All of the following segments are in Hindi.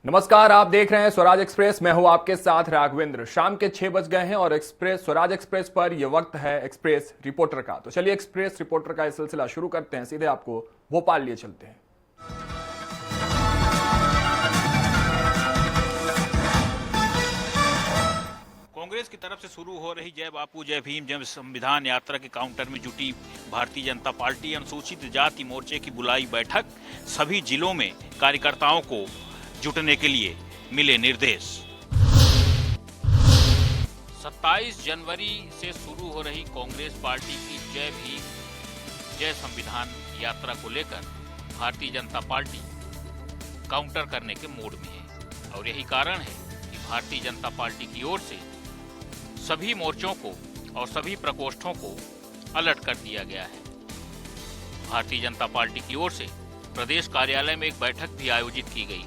नमस्कार, आप देख रहे हैं स्वराज एक्सप्रेस। मैं हूं आपके साथ राघवेंद्र। शाम के 6 बज गए हैं और स्वराज एक्सप्रेस पर यह वक्त है एक्सप्रेस रिपोर्टर का। तो चलिए एक्सप्रेस रिपोर्टर का यह सिलसिला शुरू करते हैं। सीधे आपको भोपाल लिए चलते हैं। कांग्रेस की तरफ से शुरू हो रही जय बापू जय भीम जय संविधान यात्रा के काउंटर में जुटी भारतीय जनता पार्टी अनुसूचित जाति मोर्चे की बुलाई बैठक। सभी जिलों में कार्यकर्ताओं को जुटने के लिए मिले निर्देश। 27 जनवरी से शुरू हो रही कांग्रेस पार्टी की जय भीम जय संविधान यात्रा को लेकर भारतीय जनता पार्टी काउंटर करने के मूड में है और यही कारण है कि भारतीय जनता पार्टी की ओर से सभी मोर्चों को और सभी प्रकोष्ठों को अलर्ट कर दिया गया है। भारतीय जनता पार्टी की ओर से प्रदेश कार्यालय में एक बैठक भी आयोजित की गई।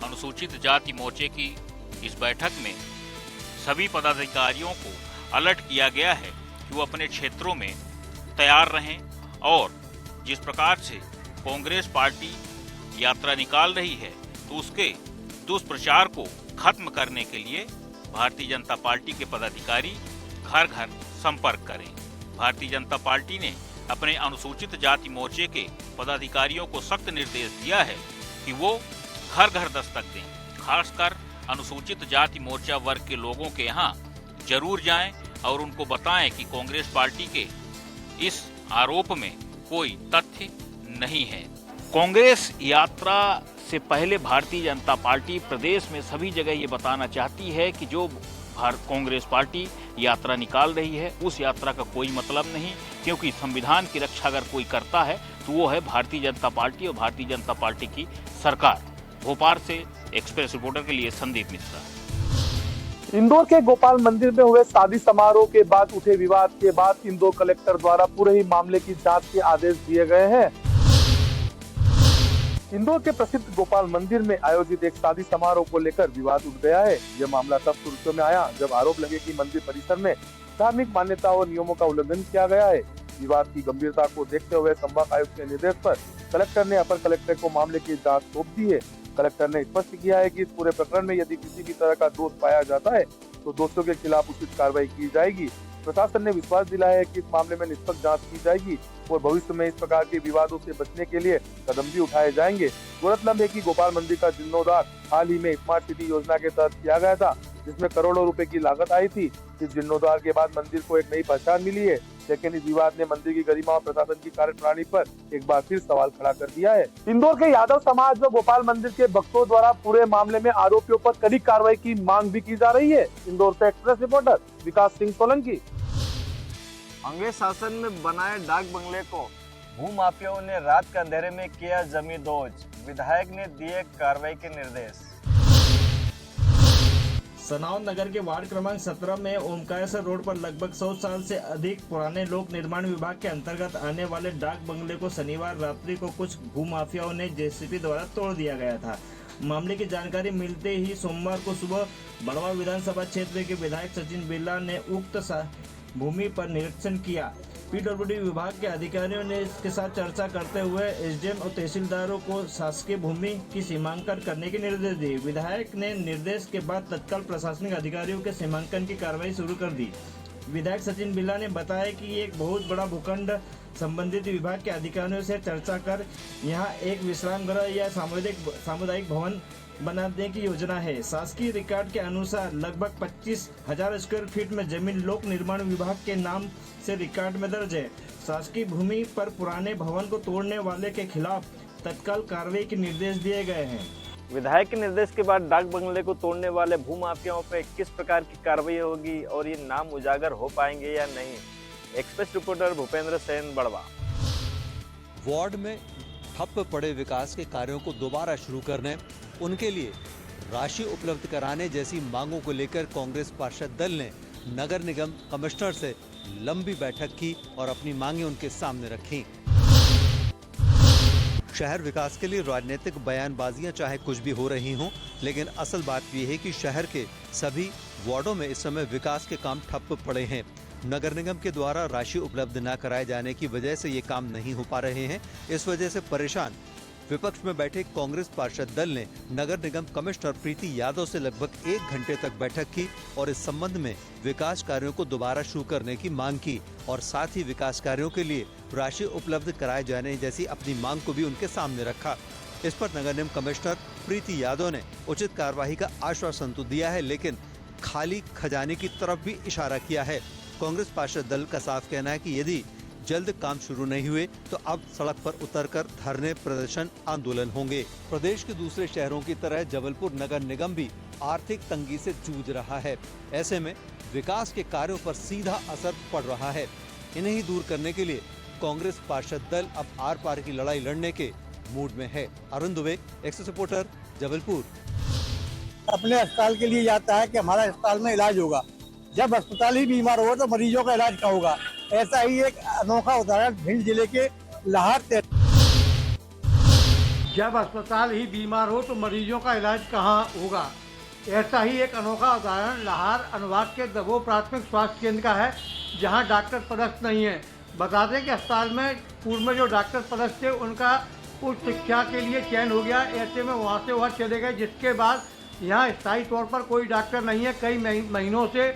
अनुसूचित जाति मोर्चे की इस बैठक में सभी पदाधिकारियों को अलर्ट किया गया है कि वो अपने क्षेत्रों में तैयार रहें और जिस प्रकार से कांग्रेस पार्टी यात्रा निकाल रही है तो उसके दुष्प्रचार को खत्म करने के लिए भारतीय जनता पार्टी के पदाधिकारी घर घर संपर्क करें। भारतीय जनता पार्टी ने अपने अनुसूचित जाति मोर्चे के पदाधिकारियों को सख्त निर्देश दिया है कि वो घर घर दस्तक दें। खासकर अनुसूचित जाति मोर्चा वर्ग के लोगों के यहाँ जरूर जाएं और उनको बताएं कि कांग्रेस पार्टी के इस आरोप में कोई तथ्य नहीं है। कांग्रेस यात्रा से पहले भारतीय जनता पार्टी प्रदेश में सभी जगह ये बताना चाहती है कि जो कांग्रेस पार्टी यात्रा निकाल रही है उस यात्रा का कोई मतलब नहीं, क्योंकि संविधान की रक्षा अगर कोई करता है तो वो है भारतीय जनता पार्टी और भारतीय जनता पार्टी की सरकार। भोपाल से एक्सप्रेस रिपोर्टर के लिए संदीप मिश्रा। इंदौर के गोपाल मंदिर में हुए शादी समारोह के बाद उठे विवाद के बाद इंदौर कलेक्टर द्वारा पूरे ही मामले की जांच के आदेश दिए गए हैं। इंदौर के प्रसिद्ध गोपाल मंदिर में आयोजित एक शादी समारोह को लेकर विवाद उठ गया है। यह मामला तब सुर्खियों में आया जब आरोप लगे कि मंदिर परिसर में धार्मिक मान्यता और नियमों का उल्लंघन किया गया है। विवाद की गंभीरता को देखते हुए संभाग आयुक्त के निर्देश पर कलेक्टर ने अपर कलेक्टर को मामले की जाँच सौंप दी है। कलेक्टर ने स्पष्ट किया है कि इस पूरे प्रकरण में यदि किसी भी तरह का दोष पाया जाता है तो दोषियों के खिलाफ उचित कार्रवाई की जाएगी। प्रशासन ने विश्वास दिलाया है कि इस मामले में निष्पक्ष जांच की जाएगी और भविष्य में इस प्रकार के विवादों से बचने के लिए कदम भी उठाए जाएंगे। गौरतलब है कि गोपाल मंदिर का जीर्णोद्धार हाल ही में स्मार्ट सिटी योजना के तहत किया गया था, जिसमें करोड़ों रुपए की लागत आई थी। इस जीर्णोद्धार के बाद मंदिर को एक नई पहचान मिली है, लेकिन इस विवाद ने मंदिर की गरिमा और प्रशासन की कार्यप्रणाली पर एक बार फिर सवाल खड़ा कर दिया है। इंदौर के यादव समाज व गोपाल मंदिर के भक्तों द्वारा पूरे मामले में आरोपियों पर कड़ी कार्रवाई की मांग भी की जा रही है। इंदौर से एक्सप्रेस रिपोर्टर विकास सिंह सोलंकी। कांग्रेस शासन में बनाए डाक बंगले को भूमाफियाओं ने रात के अंधेरे में किया जमींदोज, विधायक ने दिए कार्रवाई के निर्देश। सनाव नगर के वार्ड क्रमांक 17 में ओमकारेश्वर रोड पर लगभग 100 साल से अधिक पुराने लोक निर्माण विभाग के अंतर्गत आने वाले डाक बंगले को शनिवार रात्रि को कुछ भूमाफियाओं ने जेसीबी द्वारा तोड़ दिया गया था। मामले की जानकारी मिलते ही सोमवार को सुबह बड़वा विधानसभा क्षेत्र के विधायक सचिन बिरला ने उक्त भूमि पर निरीक्षण किया। पीडब्ल्यूडी विभाग के अधिकारियों ने इसके साथ चर्चा करते हुए एसडीएम और तहसीलदारों को शासकीय भूमि की सीमांकन करने के निर्देश दिए। विधायक ने निर्देश के बाद तत्काल प्रशासनिक अधिकारियों के सीमांकन की कार्रवाई शुरू कर दी। विधायक सचिन बिरला ने बताया कि एक बहुत बड़ा भूखंड संबंधित विभाग के अधिकारियों से चर्चा कर यहाँ एक विश्राम गृह या सामुदायिक भवन बनाने की योजना है। शासकीय रिकॉर्ड के अनुसार लगभग 25,000 स्क्वायर फीट में जमीन लोक निर्माण विभाग के नाम से रिकॉर्ड में दर्ज है। शासकीय भूमि पर पुराने भवन को तोड़ने वाले के खिलाफ तत्काल कार्रवाई के निर्देश दिए गए हैं। विधायक के निर्देश के बाद डाक बंगले को तोड़ने वाले भूमाफियाओं पर किस प्रकार की कार्रवाई होगी और ये नाम उजागर हो पाएंगे या नहीं। Express reporter Bhupendra Sen, Badwa. Ward में ठप पड़े विकास के कार्यों को दोबारा शुरू करने, उनके लिए राशि उपलब्ध कराने जैसी मांगों को लेकर कांग्रेस पार्षद दल ने नगर निगम कमिश्नर से लंबी बैठक की और अपनी मांगें उनके सामने रखीं। शहर विकास के लिए राजनीतिक बयानबाजियां चाहे कुछ भी हो रही हों, लेकिन असल बात यह है कि शहर के सभी वार्डों में इस समय विकास के काम ठप पड़े हैं। नगर निगम के द्वारा राशि उपलब्ध न कराए जाने की वजह से ये काम नहीं हो पा रहे हैं। इस वजह से परेशान विपक्ष में बैठे कांग्रेस पार्षद दल ने नगर निगम कमिश्नर प्रीति यादव से लगभग 1 घंटे तक बैठक की और इस संबंध में विकास कार्यों को दोबारा शुरू करने की मांग की और साथ ही विकास कार्यों के लिए राशि उपलब्ध कराए जाने जैसी अपनी मांग को भी उनके सामने रखा। इस पर नगर निगम कमिश्नर प्रीति यादव ने उचित कार्यवाही का आश्वासन तो दिया है, लेकिन खाली खजाने की तरफ भी इशारा किया है। कांग्रेस पार्षद दल का साफ कहना है कि यदि जल्द काम शुरू नहीं हुए तो अब सड़क पर उतरकर धरने, प्रदर्शन, आंदोलन होंगे। प्रदेश के दूसरे शहरों की तरह जबलपुर नगर निगम भी आर्थिक तंगी से जूझ रहा है। ऐसे में विकास के कार्यों पर सीधा असर पड़ रहा है। इन्हें ही दूर करने के लिए कांग्रेस पार्षद दल अब आर पार की लड़ाई लड़ने के मूड में है। Arun Dubey, access reporter, Jabalpur. अपने अस्पताल के लिए जाता है कि हमारा अस्पताल में इलाज होगा। जब अस्पताल ही बीमार हो तो मरीजों का इलाज कहाँ होगा। ऐसा ही एक अनोखा उदाहरण भिंड जिले के लाहौर। जब अस्पताल ही बीमार हो तो मरीजों का इलाज कहाँ होगा। ऐसा ही एक अनोखा उदाहरण लाहौर अनुभाग के दबो प्राथमिक स्वास्थ्य केंद्र का है, जहाँ डॉक्टर पदस्थ नहीं है। बता दें कि अस्पताल में पूर्व में जो डॉक्टर पदस्थ थे उनका उच्च शिक्षा के लिए चयन हो गया। ऐसे में वहाँ से वह चले गए, जिसके बाद यहाँ स्थायी तौर पर कोई डॉक्टर नहीं है। कई महीनों से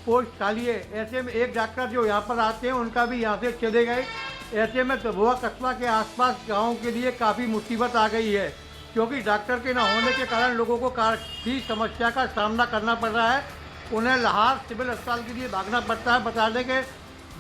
पोस्ट खाली है। ऐसे में एक डॉक्टर जो यहाँ पर आते हैं उनका भी यहाँ से चले गए। ऐसे में दबोआ कस्बा के आसपास गाँव के लिए काफ़ी मुसीबत आ गई है, क्योंकि डॉक्टर के न होने के कारण लोगों को काफ़ी समस्या का सामना करना पड़ रहा है। उन्हें लाहौर सिविल अस्पताल के लिए भागना पड़ता है। बता दें कि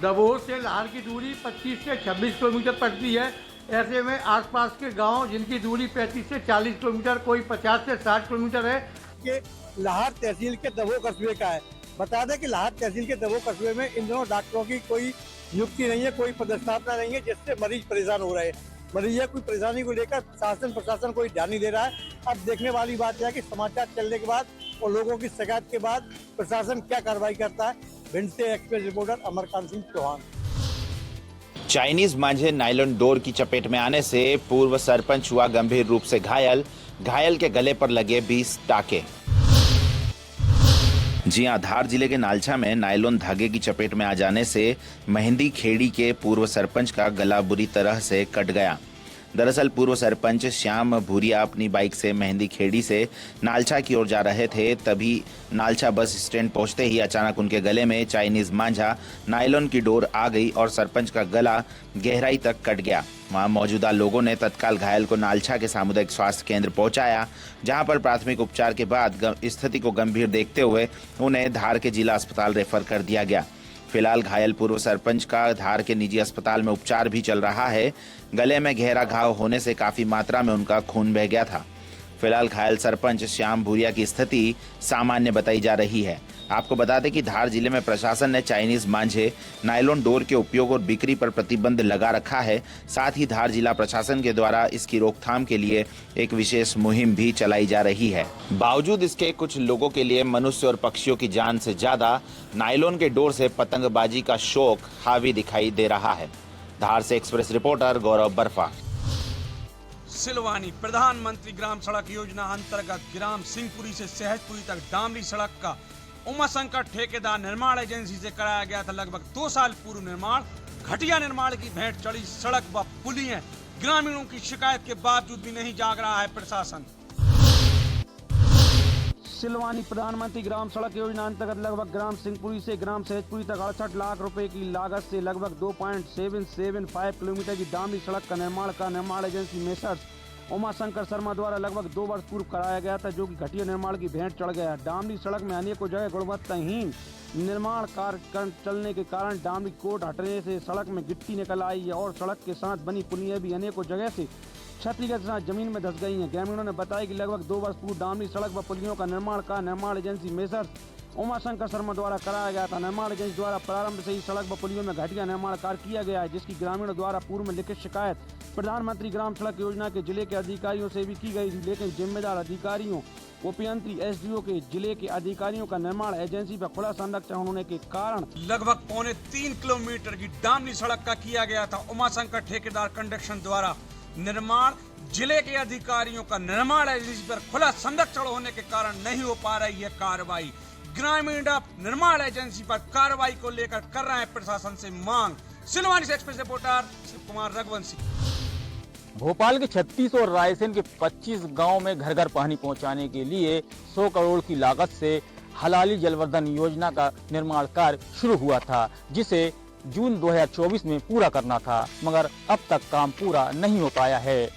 दबोह से लाहौर की दूरी 25 से 26 किलोमीटर पड़ती है। ऐसे में आसपास के गांव जिनकी दूरी 35 से 40 किलोमीटर, कोई 50 से 60 किलोमीटर है, कि लाहौर तहसील के दबोह कस्बे का है। बता दें कि लाहौर तहसील के दबोह कस्बे में इन दोनों डॉक्टरों की कोई नियुक्ति नहीं है, कोई पदस्थापना नहीं है, जिससे मरीज परेशान हो रहे हैं। मरीज कोई परेशानी को लेकर शासन प्रशासन कोई ध्यान नहीं दे रहा है। अब देखने वाली बात है कि समाचार चलने के बाद और लोगों की शिकायत के बाद प्रशासन क्या कार्रवाई करता है। भिंड से express reporter Amarkant Singh Chauhan. Chinese मांझे नायलॉन डोर की चपेट में आने से पूर्व सरपंच हुआ गंभीर रूप से घायल। घायल के गले पर लगे 20 टाके। जी हां, धार जिले के नालछा में नायलॉन धागे की चपेट में आ जाने से मेहंदी खेड़ी के पूर्व सरपंच का गला बुरी तरह से कट गया। दरअसल पूर्व सरपंच श्याम भूरिया अपनी बाइक से मेहंदी खेड़ी से नालछा की ओर जा रहे थे। तभी नालछा बस स्टैंड पहुंचते ही अचानक उनके गले में चाइनीज मांझा नायलॉन की डोर आ गई और सरपंच का गला गहराई तक कट गया। वहां मौजूदा लोगों ने तत्काल घायल को नालछा के सामुदायिक स्वास्थ्य केंद्र पहुंचाया, जहां पर प्राथमिक उपचार के बाद स्थिति को गंभीर देखते हुए उन्हें धार के जिला अस्पताल रेफर कर दिया गया। फिलहाल घायल पूर्व सरपंच का धार के निजी अस्पताल में उपचार भी चल रहा है। गले में गहरा घाव होने से काफी मात्रा में उनका खून बह गया था। फिलहाल घायल सरपंच श्याम भूरिया की स्थिति सामान्य बताई जा रही है। आपको बता दें कि धार जिले में प्रशासन ने चाइनीज मांझे नायलॉन डोर के उपयोग और बिक्री पर प्रतिबंध लगा रखा है। साथ ही धार जिला प्रशासन के द्वारा इसकी रोकथाम के लिए एक विशेष मुहिम भी चलाई जा रही है। बावजूद इसके कुछ लोगों के लिए मनुष्य और पक्षियों की जान से ज्यादा नायलॉन के डोर से पतंगबाजी का शौक हावी दिखाई दे रहा है। धार से एक्सप्रेस रिपोर्टर गौरव बर्फा। सिलवानी प्रधानमंत्री ग्राम सड़क योजना अंतर्गत ग्राम सिंहपुरी से सहजपुरी तक डामरी सड़क का उमाशंकर ठेकेदार निर्माण एजेंसी से कराया गया था। लगभग 2 साल पूर्व निर्माण घटिया निर्माण की भेंट चढ़ी सड़क व पुलियां। ग्रामीणों की शिकायत के बावजूद भी नहीं जाग रहा है प्रशासन। सिलवानी प्रधानमंत्री ग्राम सड़क योजना अंतर्गत लगभग ग्राम सिंहपुरी से ग्राम सहजपुरी तक 68 लाख रुपए की लागत से लगभग 2.775 किलोमीटर की डामरी सड़क का निर्माण एजेंसी मेसर्स उमाशंकर शर्मा द्वारा लगभग 2 वर्ष पूर्व कराया गया था, जो कि घटिया निर्माण की भेंट चढ़ गया। डामरी सड़क में अनेकों जगह गुणवत्ताहीन निर्माण कार्य चलने के कारण डामरी कोट हटने से सड़क में गिट्टी निकल आई है और सड़क के साथ बनी पुलियां भी अनेकों जगह से क्षति के साथ जमीन में धंस गई हैं। ग्रामीणों ने बताया कि लगभग 2 वर्ष पूर्व डामरी सड़क व पुलियों का निर्माण एजेंसी मेसर्स उमाशंकर शर्मा द्वारा कराया गया था। निर्माण एजेंसी द्वारा प्रारंभ से ही सड़क व पुलियों में घटिया निर्माण कार्य किया गया है, जिसकी ग्रामीणों द्वारा पूर्व में लिखित शिकायत प्रधानमंत्री ग्राम सड़क योजना के जिले के अधिकारियों से भी की गई थी, लेकिन जिम्मेदार अधिकारियों, उपयंत्री, एसडीओ के जिले के अधिकारियों का निर्माण एजेंसी पर खुला संरक्षण होने के कारण लगभग 3.25 किलोमीटर की डामरी सड़क का किया गया था उमाशंकर ठेकेदार कंस्ट्रक्शन द्वारा निर्माण। जिले के अधिकारियों का निर्माण एजेंसी पर खुला संरक्षण होने के कारण नहीं हो पा रही है कार्रवाई। ग्रामीण निर्माण एजेंसी पर कार्रवाई को लेकर कर रहे हैं प्रशासन से मांग। सिलवानी से एक्सप्रेस रिपोर्टर शिव कुमार रघुवंशी। भोपाल के 36 और रायसेन के 25 गांव में घर घर पानी पहुंचाने के लिए 100 करोड़ की लागत से हलाली जलवर्धन योजना का निर्माण कार्य शुरू हुआ था, जिसे जून 2024 में पूरा करना था, मगर अब तक काम पूरा नहीं हो पाया है।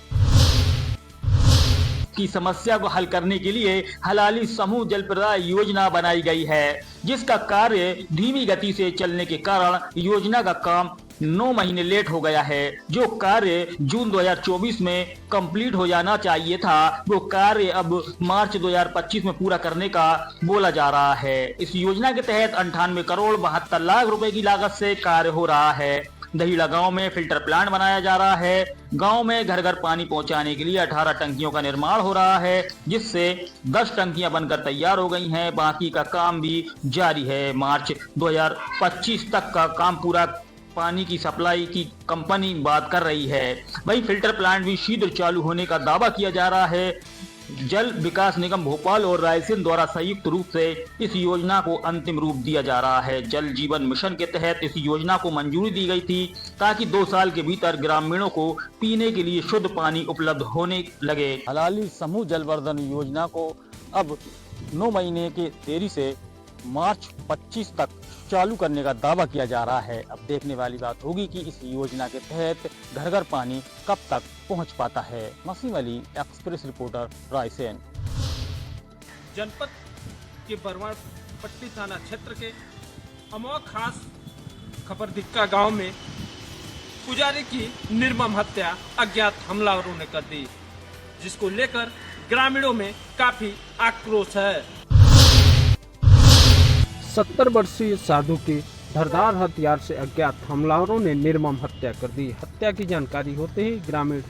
की समस्या को हल करने के लिए हलाली समूह जल प्रदाय योजना बनाई गई है, जिसका कार्य धीमी गति से चलने के कारण योजना का काम 9 महीने लेट हो गया है। जो कार्य जून 2024 में कंप्लीट हो जाना चाहिए था, वो कार्य अब मार्च 2025 में पूरा करने का बोला जा रहा है। इस योजना के तहत 98 करोड़ 72 लाख रुपए की लागत से कार्य हो रहा है। दहीड़ा गांव में फिल्टर प्लांट बनाया जा रहा है। गांव में घर घर पानी पहुंचाने के लिए 18 टंकियों का निर्माण हो रहा है, जिससे 10 टंकियां बनकर तैयार हो गई हैं। बाकी का काम भी जारी है। मार्च 2025 तक का काम पूरा पानी की सप्लाई की कंपनी बात कर रही है। वहीं फिल्टर प्लांट भी शीघ्र चालू होने का दावा किया जा रहा है। जल विकास निगम भोपाल और रायसेन द्वारा संयुक्त रूप से इस योजना को अंतिम रूप दिया जा रहा है। जल जीवन मिशन के तहत इस योजना को मंजूरी दी गई थी, ताकि 2 साल के भीतर ग्रामीणों को पीने के लिए शुद्ध पानी उपलब्ध होने लगे। हलाली समूह जलवर्धन योजना को अब 9 महीने के देरी से मार्च 25 तक चालू करने का दावा किया जा रहा है। अब देखने वाली बात होगी कि इस योजना के तहत घर घर पानी कब तक पहुंच पाता है। Naseem Ali, express reporter, Raisen. जनपद के बरवाड़ पट्टी थाना क्षेत्र के अमोह खास खपरदिक्का गांव में पुजारी की निर्मम हत्या अज्ञात हमलावरों ने कर दी, जिसको लेकर ग्रामीणों में काफी आक्रोश है। 70 वर्षीय साधु की धारदार हथियार से अज्ञात हमलावरों ने निर्मम हत्या कर दी। हत्या की जानकारी होते ही ग्रामीण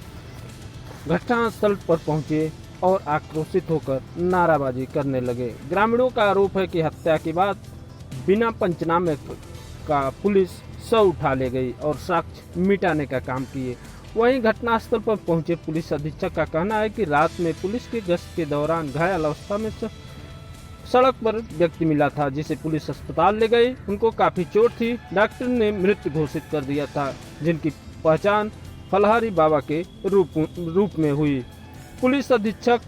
घटनास्थल पर पहुंचे और आक्रोशित होकर नाराबाजी करने लगे। ग्रामीणों का आरोप है कि हत्या के बाद बिना पंचनामे का पुलिस शव उठा ले गई और साक्ष्य मिटाने का काम किए। वहीं घटनास्थल पर पहुंचे पुलिस अधीक्षक का कहना है कि रात में पुलिस की गश्त के दौरान घायल अवस्था में सड़क पर व्यक्ति मिला था, जिसे पुलिस अस्पताल ले गई। उनको काफी चोट थी। डॉक्टर ने मृत घोषित कर दिया था, जिनकी पहचान फलहारी बाबा के रूप में हुई। पुलिस अधीक्षक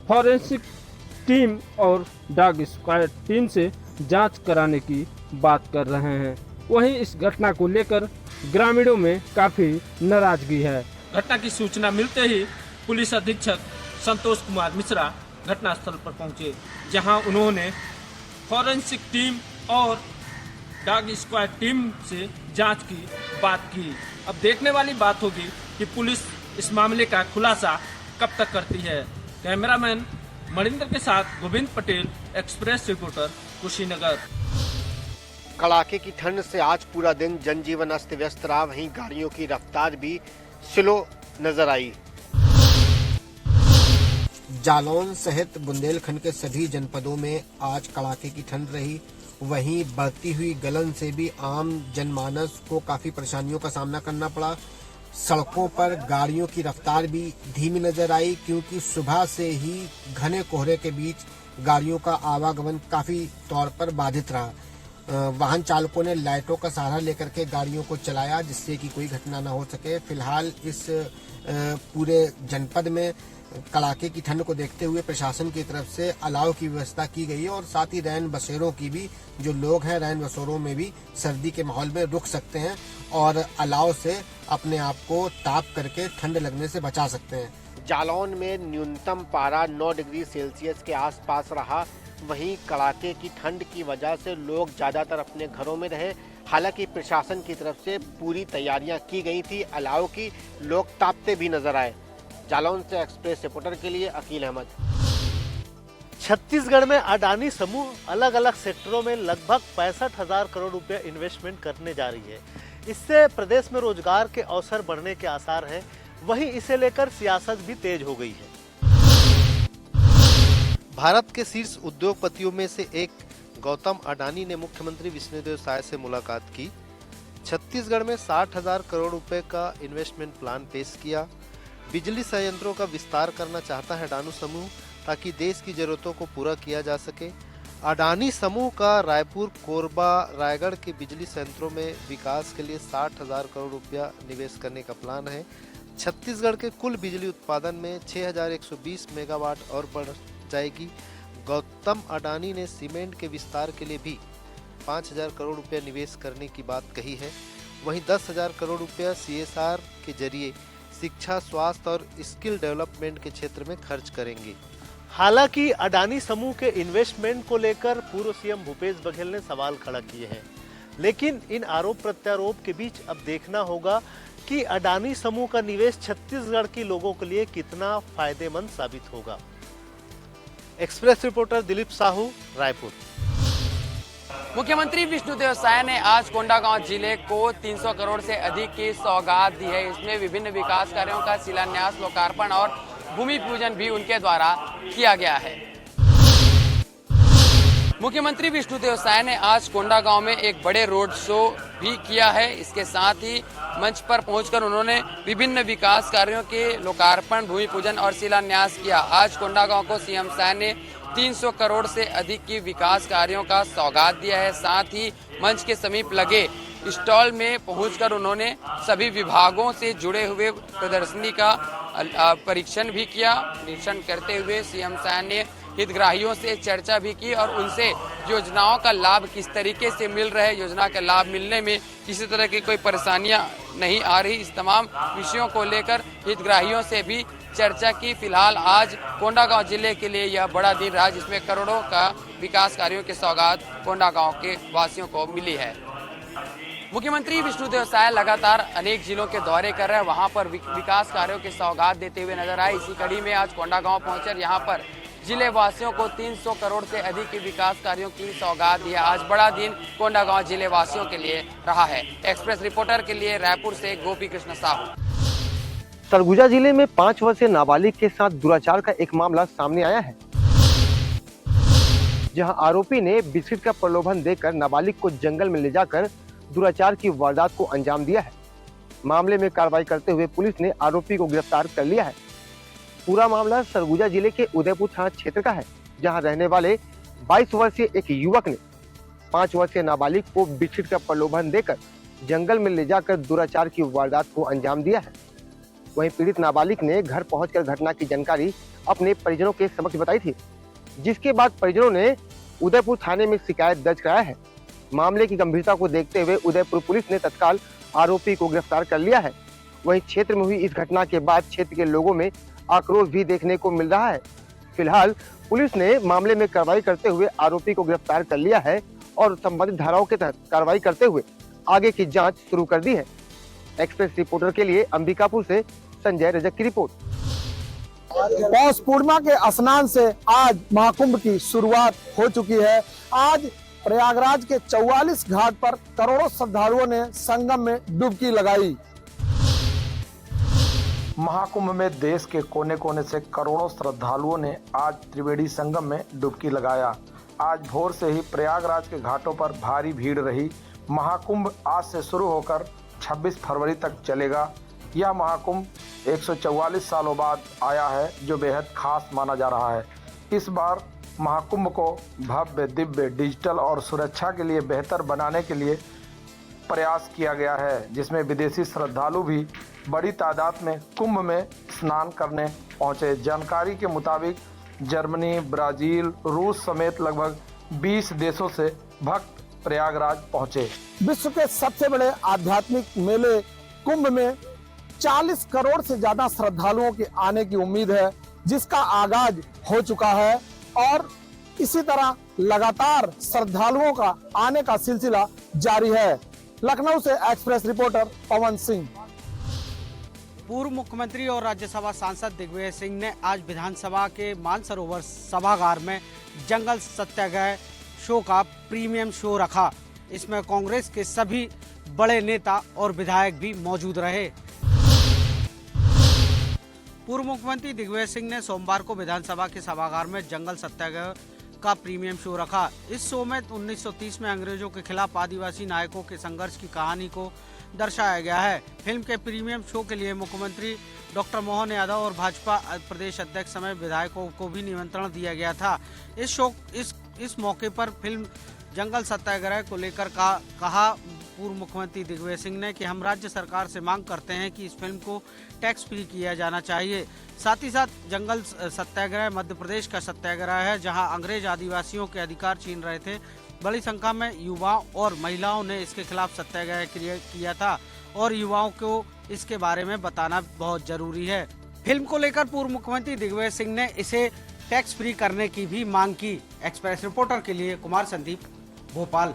फॉरेंसिक टीम और डॉग स्क्वाड टीम से जांच कराने की बात कर रहे हैं। वहीं इस घटना को लेकर ग्रामीणों में काफी नाराजगी है। घटना की सूचना मिलते ही पुलिस अधीक्षक संतोष कुमार मिश्रा घटनास्थल पर पहुंचे, जहां उन्होंने फॉरेंसिक टीम और डॉग स्क्वाड टीम से जांच की बात की। अब देखने वाली बात होगी कि पुलिस इस मामले का खुलासा कब तक करती है। कैमरामैन मणिंदर के साथ गोविंद पटेल, एक्सप्रेस रिपोर्टर, कुशीनगर। कड़ाके की ठंड से आज पूरा दिन जनजीवन अस्त व्यस्त रहा, वहीं गाड़ियों की रफ्तार भी स्लो नजर आई। जालौन सहित बुंदेलखंड के सभी जनपदों में आज कड़ाके की ठंड रही। वहीं बढ़ती हुई गलन से भी आम जनमानस को काफी परेशानियों का सामना करना पड़ा। सड़कों पर गाड़ियों की रफ्तार भी धीमी नजर आई, क्योंकि सुबह से ही घने कोहरे के बीच गाड़ियों का आवागमन काफी तौर पर बाधित रहा। वाहन चालकों ने लाइटों का सहारा लेकर के गाड़ियों को चलाया, जिससे कि कोई घटना न हो सके। फिलहाल इस पूरे जनपद में कड़ाके की ठंड को देखते हुए प्रशासन की तरफ से अलाव की व्यवस्था की गई है और साथ ही रैन बसेरों की भी, जो लोग हैं रैन बसेरों में भी सर्दी के माहौल में रुक सकते हैं और अलाव से अपने आप को ताप करके ठंड लगने से बचा सकते हैं। जालौन में न्यूनतम पारा 9 डिग्री सेल्सियस के आसपास रहा। वहीं कड़ाके की ठंड की वजह से लोग ज्यादातर अपने घरों में रहे। हालांकि प्रशासन की तरफ से पूरी तैयारियां की गई थी अलाव की। लोग तापते भी नजर आए। जालौन से एक्सप्रेस रिपोर्टर के लिए अकील अहमद। छत्तीसगढ़ में अडानी समूह अलग अलग सेक्टरों में लगभग 65,000 करोड़ रुपए इन्वेस्टमेंट करने जा रही है। इससे प्रदेश में रोजगार के अवसर बढ़ने के आसार हैं। वहीं इसे लेकर सियासत भी तेज हो गई है। भारत के शीर्ष उद्योगपतियों में से एक गौतम अडानी ने मुख्यमंत्री विष्णुदेव साय से मुलाकात की। छत्तीसगढ़ में 60,000 करोड़ रुपए का इन्वेस्टमेंट प्लान पेश किया। बिजली संयंत्रों का विस्तार करना चाहता है अडानी समूह, ताकि देश की जरूरतों को पूरा किया जा सके। अडानी समूह का रायपुर, कोरबा, रायगढ़ के बिजली संयंत्रों में विकास के लिए 60,000 करोड़ रुपया निवेश करने का प्लान है। छत्तीसगढ़ के कुल बिजली उत्पादन में 6,120 मेगावाट और बढ़ जाएगी। गौतम अडानी ने सीमेंट के विस्तार के लिए भी 5,000 करोड़ रुपया निवेश करने की बात कही है। वहीं 10,000 करोड़ रुपया CSR के जरिए शिक्षा, स्वास्थ्य और स्किल डेवलपमेंट के क्षेत्र में खर्च करेंगे। हालांकि अडानी समूह के इन्वेस्टमेंट को लेकर पूर्व सीएम भूपेश बघेल ने सवाल खड़ा किए हैं, लेकिन इन आरोप प्रत्यारोप के बीच अब देखना होगा कि अडानी समूह का निवेश छत्तीसगढ़ के लोगों के लिए कितना फायदेमंद साबित होगा। Express reporter Dilip Sahu, Raipur. मुख्यमंत्री विष्णुदेव साय ने आज कोंडागांव जिले को 300 करोड़ से अधिक की सौगात दी है। इसमें विभिन्न विकास कार्यों का शिलान्यास, लोकार्पण और भूमि पूजन भी उनके द्वारा किया गया है। मुख्यमंत्री विष्णुदेव साय ने आज कोंडागांव में एक बड़े रोड शो भी किया है। इसके साथ ही मंच पर पहुंचकर उन्होंने विभिन्न विकास कार्यों के लोकार्पण, भूमि पूजन और शिलान्यास किया। आज कोंडागांव को सीएम साय ने 300 करोड़ से अधिक की विकास कार्यों का सौगात दिया है। साथ ही मंच के समीप लगे स्टॉल में पहुंचकर उन्होंने सभी विभागों से जुड़े हुए प्रदर्शनी का परीक्षण भी किया। निरीक्षण करते हुए सीएम साय ने हितग्राहियों से चर्चा भी की और उनसे योजनाओं का लाभ किस तरीके से मिल रहा है, योजना का लाभ मिलने में किसी तरह की कोई परेशानियां नहीं आ रही, इस तमाम विषयों को लेकर हितग्राहियों से भी चर्चा की। फिलहाल आज कोंडागांव जिले के लिए यह बड़ा दिन रहा जिसमें करोड़ों का विकास कार्यों की सौगात कोंडागांव के वासियों को मिली है। मुख्यमंत्री विष्णुदेव साय लगातार अनेक जिलों के दौरे कर रहे हैं, वहां पर विकास कार्यों की सौगात देते हुए नजर आए। इसी कड़ी में आज कोंडागांव पहुंचे, यहां पर जिले वासियों को 300 करोड़ से अधिक के विकास कार्यों की सौगात दी है। आज बड़ा दिन कोंडागांव जिले वासियों के लिए रहा है। एक्सप्रेस रिपोर्टर के लिए रायपुर से गोपी कृष्ण साहू। सरगुजा जिले में 5 वर्षीय नाबालिग के साथ दुराचार का एक मामला सामने आया है, जहां आरोपी ने बिस्किट का प्रलोभन देकर नाबालिग को जंगल में ले जाकर दुराचार की वारदात को अंजाम दिया है। मामले में कार्रवाई करते हुए पुलिस ने आरोपी को गिरफ्तार कर लिया है। पूरा मामला सरगुजा जिले के उदयपुर थाना क्षेत्र का है, जहां रहने वाले 22 वर्षीय एक युवक ने 5 वर्षीय नाबालिग को बिस्किट का प्रलोभन देकर जंगल में ले जाकर दुराचार की वारदात को अंजाम दिया है। वहीं पीड़ित नाबालिग ने घर पहुंचकर घटना की जानकारी अपने परिजनों के समक्ष बताई थी, जिसके बाद परिजनों ने उदयपुर थाने में शिकायत दर्ज कराया है। मामले की गंभीरता को देखते हुए उदयपुर पुलिस ने तत्काल आरोपी को गिरफ्तार कर लिया है। वहीं क्षेत्र में हुई इस घटना के बाद क्षेत्र के लोगों में आक्रोश भी देखने को मिल रहा है। फिलहाल पुलिस ने मामले में कार्रवाई करते हुए आरोपी को गिरफ्तार कर लिया है और संबंधित धाराओं के तहत कार्रवाई करते हुए आगे की जांच शुरू कर दी है। एक्सप्रेस रिपोर्टर के लिए अंबिकापुर से संजय रजक की रिपोर्ट। पौष पूर्णिमा के स्नान से आज महाकुंभ की शुरुआत हो चुकी है। आज प्रयागराज के 44 घाट पर करोड़ों श्रद्धालुओं ने संगम में डुबकी लगाई। महाकुंभ में देश के कोने कोने से करोड़ों श्रद्धालुओं ने आज त्रिवेणी संगम में डुबकी लगाया। आज भोर से ही प्रयागराज के घाटों पर भारी भीड़ रही। महाकुंभ आज से शुरू होकर 26 फरवरी तक चलेगा। यह महाकुंभ 144 सालों बाद आया है, जो बेहद खास माना जा रहा है। इस बार महाकुंभ को भव्य, दिव्य, डिजिटल और सुरक्षा के लिए बेहतर बनाने के लिए प्रयास किया गया है, जिसमें विदेशी श्रद्धालु भी बड़ी तादाद में कुंभ में स्नान करने पहुंचे। जानकारी के मुताबिक जर्मनी, ब्राजील, रूस समेत लगभग 20 देशों से भक्त प्रयागराज पहुंचे। विश्व के सबसे बड़े आध्यात्मिक मेले कुंभ में 40 करोड़ से ज्यादा श्रद्धालुओं के आने की उम्मीद है, जिसका आगाज हो चुका है और इसी तरह लगातार श्रद्धालुओं का आने का सिलसिला जारी है। लखनऊ से एक्सप्रेस रिपोर्टर पवन सिंह। पूर्व मुख्यमंत्री और राज्यसभा सांसद दिग्विजय सिंह ने आज विधानसभा के मानसरोवर सभागार में जंगल सत्याग्रह शो का प्रीमियम शो रखा। इसमें कांग्रेस के सभी बड़े नेता और विधायक भी मौजूद रहे। पूर्व मुख्यमंत्री दिग्विजय सिंह ने सोमवार को विधानसभा के सभागार में जंगल सत्याग्रह का प्रीमियम शो रखा। इस शो में 1930 में अंग्रेजों के खिलाफ आदिवासी नायकों के संघर्ष की कहानी को दर्शाया गया है। फिल्म के प्रीमियम शो के लिए मुख्यमंत्री डॉक्टर मोहन यादव और भाजपा प्रदेश अध्यक्ष समेत विधायकों को भी निमंत्रण दिया गया था। इस मौके पर फिल्म जंगल सत्याग्रह को लेकर कहा पूर्व मुख्यमंत्री दिग्विजय सिंह ने कि हम राज्य सरकार से मांग करते हैं कि इस फिल्म को टैक्स फ्री किया जाना चाहिए। साथ ही साथ जंगल सत्याग्रह मध्य प्रदेश का सत्याग्रह है, जहां अंग्रेज आदिवासियों के अधिकार छीन रहे थे। बड़ी संख्या में युवाओं और महिलाओं ने इसके खिलाफ सत्याग्रह किया था और युवाओं को इसके बारे में बताना बहुत जरूरी है। फिल्म को लेकर पूर्व मुख्यमंत्री दिग्विजय सिंह ने इसे टैक्स फ्री करने की भी मांग की। एक्सप्रेस रिपोर्टर के लिए कुमार संदीप, भोपाल।